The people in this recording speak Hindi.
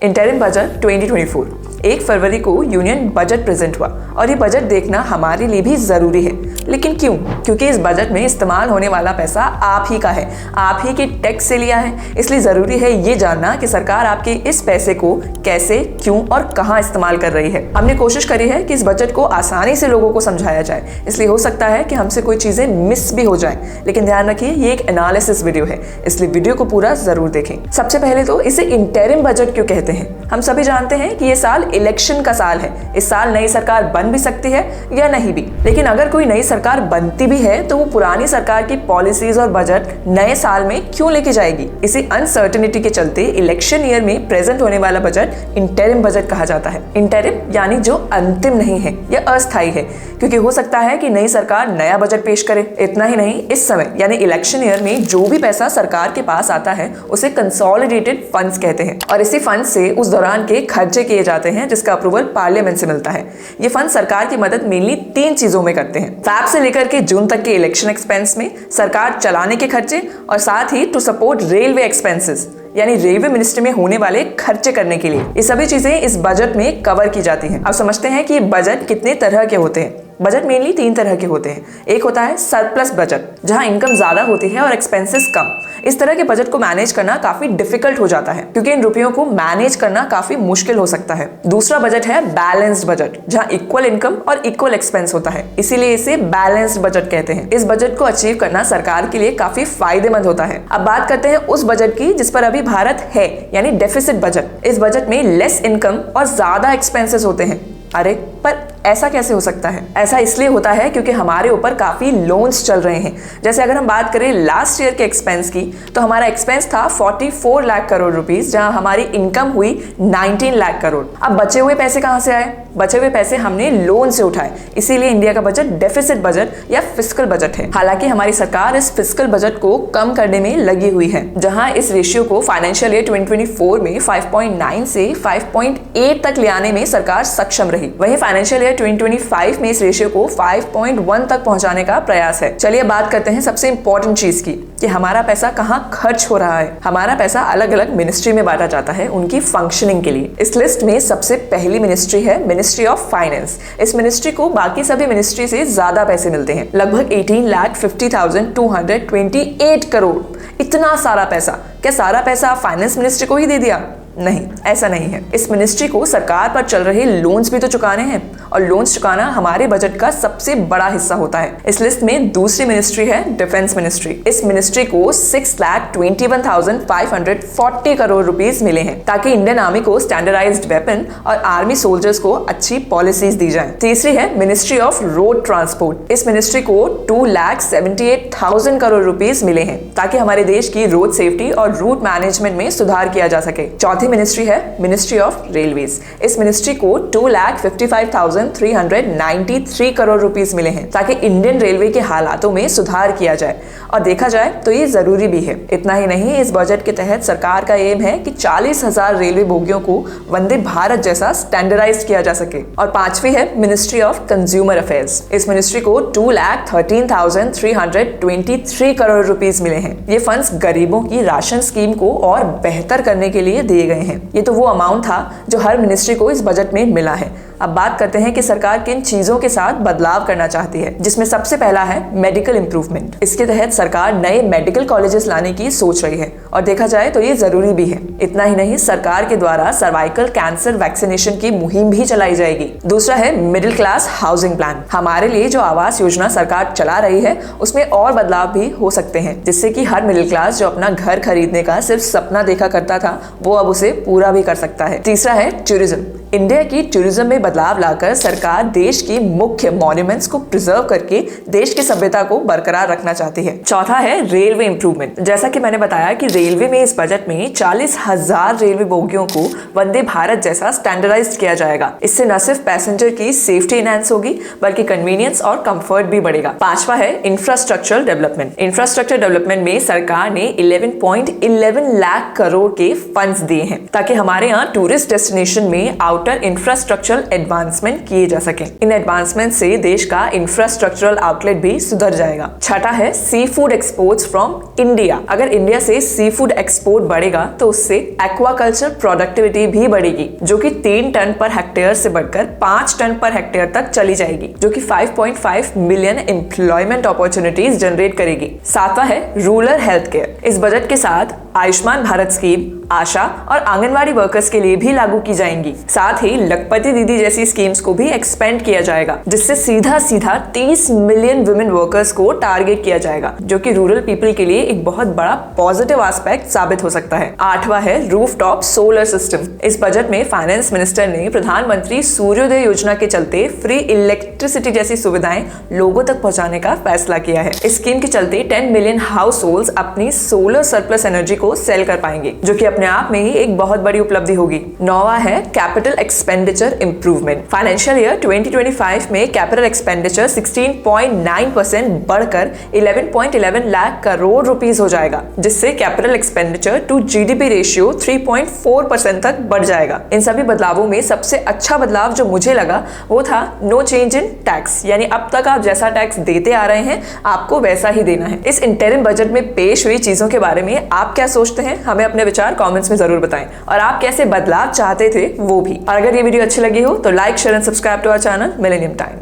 इंटरिम बजट 2024 1 फरवरी को यूनियन बजट प्रेजेंट हुआ और ये बजट देखना हमारे लिए भी ज़रूरी है। लेकिन क्यों? क्योंकि इस बजट में इस्तेमाल होने वाला पैसा आप ही का है, आप ही के टैक्स से लिया है। इसलिए ज़रूरी है ये जानना कि सरकार आपके इस पैसे को कैसे, क्यों और कहाँ इस्तेमाल कर रही है। हमने कोशिश करी है कि इस बजट को आसानी से लोगों को समझाया जाए, इसलिए हो सकता है कि हमसे कोई चीज़ें मिस भी हो जाएं। लेकिन ध्यान रखिए, ये एक एनालिसिस वीडियो है, इसलिए वीडियो को पूरा ज़रूर देखें। सबसे पहले तो इसे इंटरिम बजट क्यों कहते हैं? हम सभी जानते हैं कि ये साल इलेक्शन का साल है। इस साल नई सरकार बन भी सकती है या नहीं भी, लेकिन अगर कोई नई सरकार बनती भी है तो वो पुरानी सरकार की पॉलिसीज और बजट नए साल में क्यों लेके जाएगी? इसी अनसर्टेनिटी के चलते इलेक्शन ईयर में प्रेजेंट होने वाला बजट इंटरिम बजट कहा जाता है। इंटरिम यानी जो अंतिम नहीं है या अस्थायी है, क्योंकि हो सकता है कि नई सरकार नया बजट पेश करे। इतना ही नहीं, इस समय यानी इलेक्शन ईयर में जो भी पैसा सरकार के पास आता है उसे कंसोलिडेटेड फंड्स कहते हैं और इसी फंड से उस दौरान के खर्चे किए जाते हैं जिसका अप्रूवल पार्लियामेंट से मिलता है। ये फंड सरकार की मदद मेनली 3 चीजों में करते हैं: फैब से लेकर के जून तक के इलेक्शन एक्सपेंस में, सरकार चलाने के खर्चे और साथ ही टू सपोर्ट रेलवे एक्सपेंसेस यानी रेलवे मिनिस्ट्री में होने वाले खर्चे करने के लिए। ये सभी चीजें इस बजट में कवर की जाती हैं। अब समझते हैं कि ये बजट कितने तरह के होते हैं। बजट मेनली 3 तरह के होते हैं। एक होता है सरप्लस बजट, जहां इनकम ज्यादा होती है और एक्सपेंसेस कम। इस तरह के बजट को मैनेज करना काफी डिफिकल्ट हो जाता है क्योंकि इन रुपयों को मैनेज करना काफी मुश्किल हो सकता है। दूसरा बजट है बैलेंस्ड बजट, जहां इक्वल इनकम और इक्वल एक्सपेंस होता है, इसीलिए इसे बैलेंस्ड बजट कहते हैं। इस बजट को अचीव करना सरकार के लिए काफी फायदेमंद होता है। अब बात करते हैं उस बजट की जिस पर अभी भारत है, यानी डेफिसिट बजट। इस बजट में लेस इनकम और ज्यादा एक्सपेंसेस होते हैं। अरे पर ऐसा कैसे हो सकता है? ऐसा इसलिए होता है क्योंकि हमारे ऊपर काफी लोन्स चल रहे हैं। जैसे अगर हम बात करें लास्ट ईयर के एक्सपेंस की, तो हमारा एक्सपेंस था 44 लाख करोड़ रुपीस, जहां हमारी इनकम हुई 19 लाख करोड़। अब बचे हुए पैसे कहां से आए? बचे हुए पैसे हमने लोन से उठाए, इसीलिए इंडिया का बजट डेफिसिट बजट या फिस्कल बजट है। हालांकि हमारी सरकार इस फिस्कल बजट को कम करने में लगी हुई है, जहां इस रेशियो को फाइनेंशियल ईयर 2024 में 5.9 से 5.8 तक ले आने में सरकार सक्षम रही। वहीं फाइनेंशियल ईयर 2025 में इस रेशियो को 5.1 तक पहुंचाने का प्रयास है। चलिए बात करते हैं सबसे इंपॉर्टेंट चीज की कि हमारा पैसा कहां खर्च हो रहा है। हमारा पैसा अलग अलग मिनिस्ट्री में बांटा जाता है उनकी फंक्शनिंग के लिए। इस लिस्ट में सबसे पहली मिनिस्ट्री है मिनिस्ट्री ऑफ फाइनेंस। इस मिनिस्ट्री को बाकी सभी मिनिस्ट्री से ज्यादा पैसे मिलते हैं, लगभग 18,50,228 करोड़। इतना सारा पैसा, क्या सारा पैसा फाइनेंस मिनिस्ट्री को ही दे दिया? नहीं, ऐसा नहीं है। इस मिनिस्ट्री को सरकार पर चल रहे लोन्स भी तो चुकाने हैं और लोन्स चुकाना हमारे बजट का सबसे बड़ा हिस्सा होता है। इस लिस्ट में दूसरी मिनिस्ट्री है डिफेंस मिनिस्ट्री। इस मिनिस्ट्री को 6,21,540 करोड़ रुपीस मिले हैं ताकि इंडियन आर्मी को स्टैंडर्डाइज्ड वेपन और आर्मी सोल्जर्स को अच्छी पॉलिसीज दी जाए। तीसरी है मिनिस्ट्री ऑफ रोड ट्रांसपोर्ट। इस मिनिस्ट्री को 2,78,000 करोड़ रुपीस मिले हैं ताकि हमारे देश की रोड सेफ्टी और रूट मैनेजमेंट में सुधार किया जा सके। चौथी मिनिस्ट्री है मिनिस्ट्री ऑफ रेलवेज। इस मिनिस्ट्री को 2,55,393 करोड़ रुपीस मिले हैं ताकि इंडियन रेलवे के हालातों में सुधार किया जाए और देखा जाए तो ये जरूरी भी है। इतना ही नहीं, इस बजट के तहत सरकार का एम है कि 40,000 रेलवे बोगियों को वंदे भारत जैसा स्टैंडर्डाइज किया जा सके। और पांचवी है मिनिस्ट्री ऑफ कंज्यूमर अफेयर्स। इस मिनिस्ट्री को 2,13,323 करोड़ रुपीस मिले हैं। ये फंड्स गरीबों की राशन स्कीम को और बेहतर करने के लिए दिए गए हैं। ये तो वो अमाउंट था जो हर मिनिस्ट्री को इस बजट में मिला है। अब बात करते हैं कि सरकार किन चीजों के साथ बदलाव करना चाहती है, जिसमें सबसे पहला है मेडिकल इंप्रूवमेंट। इसके तहत सरकार नए मेडिकल कॉलेजेस लाने की सोच रही है और देखा जाए तो ये जरूरी भी है। इतना ही नहीं, सरकार के द्वारा सर्वाइकल कैंसर वैक्सीनेशन की मुहिम भी चलाई जाएगी। दूसरा है मिडिल क्लास हाउसिंग प्लान। हमारे लिए जो आवास योजना सरकार चला रही है उसमें और बदलाव भी हो सकते हैं, जिससे कि हर मिडिल क्लास जो अपना घर खरीदने का सिर्फ सपना देखा करता था वो अब उसे पूरा भी कर सकता है। तीसरा है टूरिज्म। इंडिया की टूरिज्म में बदलाव लाकर सरकार देश की मुख्य मॉन्यूमेंट्स को प्रिजर्व करके देश की सभ्यता को बरकरार रखना चाहती है। चौथा है रेलवे इंप्रूवमेंट। जैसा कि मैंने बताया कि रेलवे में इस बजट में 40,000 रेलवे बोगियों को वंदे भारत जैसा स्टैंडर्डाइज्ड किया जाएगा। इससे न सिर्फ पैसेंजर की सेफ्टी एनहांस होगी बल्कि कन्वीनियंस और कंफर्ट भी बढ़ेगा। पांचवा है इंफ्रास्ट्रक्चरल डेवलपमेंट। इंफ्रास्ट्रक्चर डेवलपमेंट में सरकार ने 11.11 लाख करोड़ के फंड्स दिए हैं। हैं ताकि हमारे यहाँ टूरिस्ट डेस्टिनेशन में आउटर इंफ्रास्ट्रक्चरल एडवांसमेंट किए जा सके। इन एडवांसमेंट से देश का इंफ्रास्ट्रक्चरल आउटलेट भी सुधर जाएगा। छठा है sea food exports from India. अगर इंडिया से सी फूड एक्सपोर्ट बढ़ेगा तो उससे एक्वाकल्चर प्रोडक्टिविटी भी बढ़ेगी, जो कि 3 टन पर हेक्टेयर से बढ़कर 5 टन पर हेक्टेयर तक चली जाएगी, जो कि 5.5 मिलियन एम्प्लॉयमेंट अपॉर्चुनिटीज जनरेट करेगी। सातवां है रूरल हेल्थ केयर। इस बजट के साथ आयुष्मान भारत स्कीम आशा और आंगनवाड़ी वर्कर्स के लिए भी लागू की जाएंगी। साथ ही लखपति दीदी जैसी स्कीम्स को भी एक्सपेंड किया जाएगा, जिससे सीधा 30 मिलियन वुमेन वर्कर्स को टारगेट किया जाएगा, जो कि रूरल पीपल के लिए एक बहुत बड़ा पॉजिटिव एस्पेक्ट साबित हो सकता है। आठवां है रूफटॉप सोलर सिस्टम। इस बजट में फाइनेंस मिनिस्टर ने प्रधानमंत्री सूर्योदय योजना के चलते फ्री इलेक्ट्रिसिटी जैसी सुविधाएं लोगों तक पहुंचाने का फैसला किया है। इस स्कीम के चलते 10 मिलियन हाउस होल्ड अपनी सोलर सरप्लस एनर्जी को सेल कर पाएंगे, जो कि अपने आप में ही एक बहुत बड़ी उपलब्धि होगी। नौवां है capital expenditure improvement. Financial year 2025 में कैपिटल एक्सपेंडिचर 16.9% बढ़कर 11.11 लाख करोड़ रुपीस हो जाएगा, जिससे capital expenditure to GDP ratio 3.4% तक बढ़ जाएगा। इन सभी बदलावों में सबसे अच्छा बदलाव जो मुझे लगा वो था नो चेंज इन टैक्स, यानी अब तक आप जैसा टैक्स देते आ रहे हैं आपको वैसा ही देना है। इस इंटरिम बजट में पेश हुई चीजों के बारे में आप क्या सोचते हैं? हमें अपने विचार कमेंट्स में जरूर बताएं, और आप कैसे बदलाव चाहते थे वो भी। और अगर ये वीडियो अच्छी लगी हो तो like, share and subscribe to our channel Millennium time.